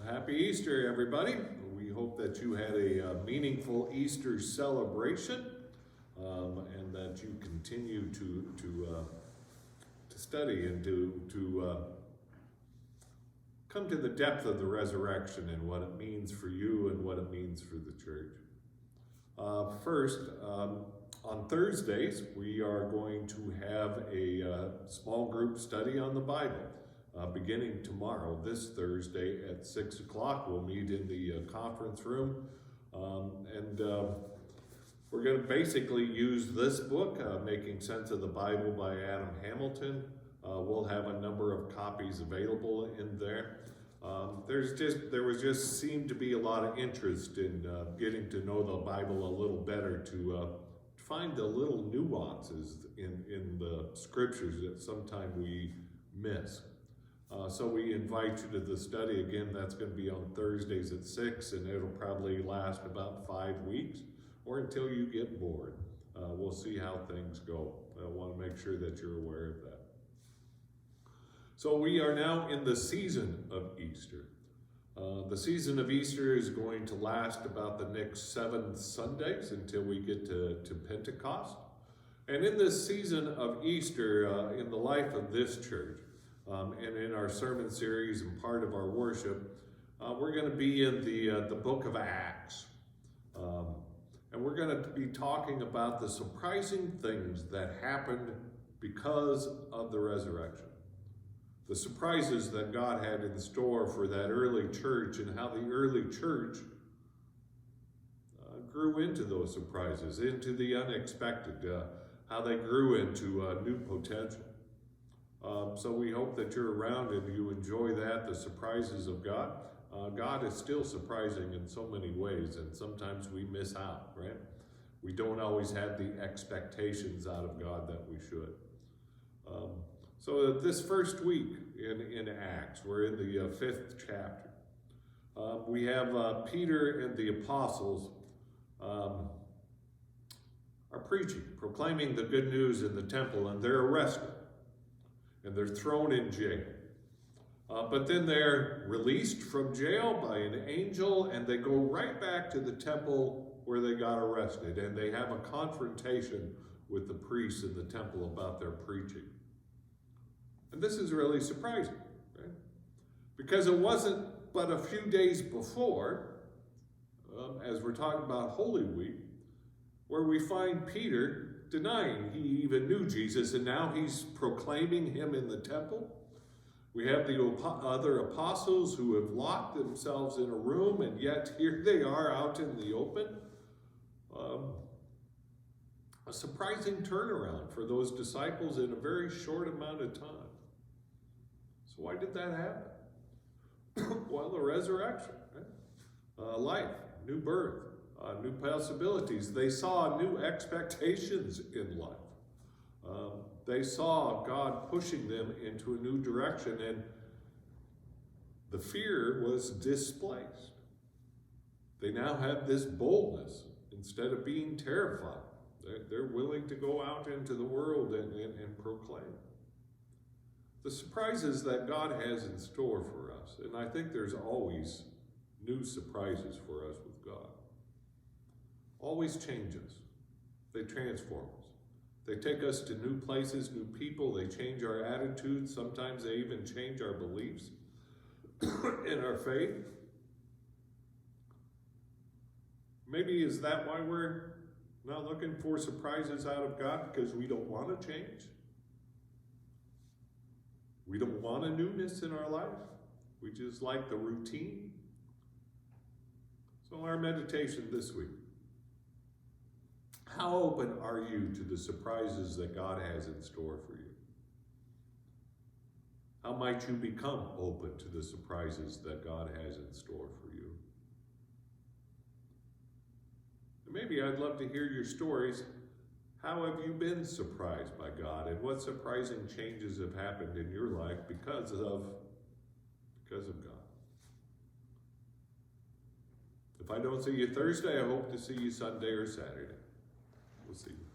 Happy Easter, everybody. We hope that you had a meaningful Easter celebration and that you continue to study and to come to the depth of the resurrection and what it means for you and what it means for the church. First, on Thursdays, we are going to have a small group study on the Bible. Beginning tomorrow, this Thursday at 6 o'clock, we'll meet in the conference room. We're going to basically use this book, Making Sense of the Bible by Adam Hamilton. We'll have a number of copies available in there. There seemed to be a lot of interest in getting to know the Bible a little better, to find the little nuances in the scriptures that sometimes we miss. So we invite you to the study. Again, that's going to be on Thursdays at 6, and it'll probably last about 5 weeks or until you get bored. We'll see how things go. I want to make sure that you're aware of that. So we are now in the season of Easter. The season of Easter is going to last about the next 7 Sundays until we get to Pentecost. And in this season of Easter, in the life of this church, and in our sermon series and part of our worship, we're going to be in the book of Acts. And we're going to be talking about the surprising things that happened because of the resurrection. The surprises that God had in store for that early church and how the early church grew into those surprises, into the unexpected, how they grew into new potential. So we hope that you're around and you enjoy that, the surprises of God. God is still surprising in so many ways, and sometimes we miss out, right? We don't always have the expectations out of God that we should. So this first week in Acts, we're in the 5th chapter. We have Peter and the apostles are preaching, proclaiming the good news in the temple, and they're arrested. And they're thrown in jail. But then they're released from jail by an angel, and they go right back to the temple where they got arrested. And they have a confrontation with the priests in the temple about their preaching. And this is really surprising, right? Because it wasn't but a few days before, as we're talking about Holy Week, where we find Peter denying he even knew Jesus, and now he's proclaiming him in the temple. We have the other apostles who have locked themselves in a room, and yet here they are out in the open. A surprising turnaround for those disciples in a very short amount of time. So why did that happen? Well, the resurrection, right? Life, new birth. New possibilities. They saw new expectations in life. They saw God pushing them into a new direction, and the fear was displaced. They now have this boldness instead of being terrified. They're willing to go out into the world and proclaim. The surprises that God has in store for us, and I think there's always new surprises for us with God. Always change us. They transform us. They take us to new places, new people. They change our attitudes. Sometimes they even change our beliefs in our faith. Maybe is that why we're not looking for surprises out of God? Because we don't want to change? We don't want a newness in our life? We just like the routine? So our meditation this week. How open are you to the surprises that God has in store for you? How might you become open to the surprises that God has in store for you? And maybe I'd love to hear your stories. How have you been surprised by God, and what surprising changes have happened in your life because of God? If I don't see you Thursday, I hope to see you Sunday or Saturday. We'll see you.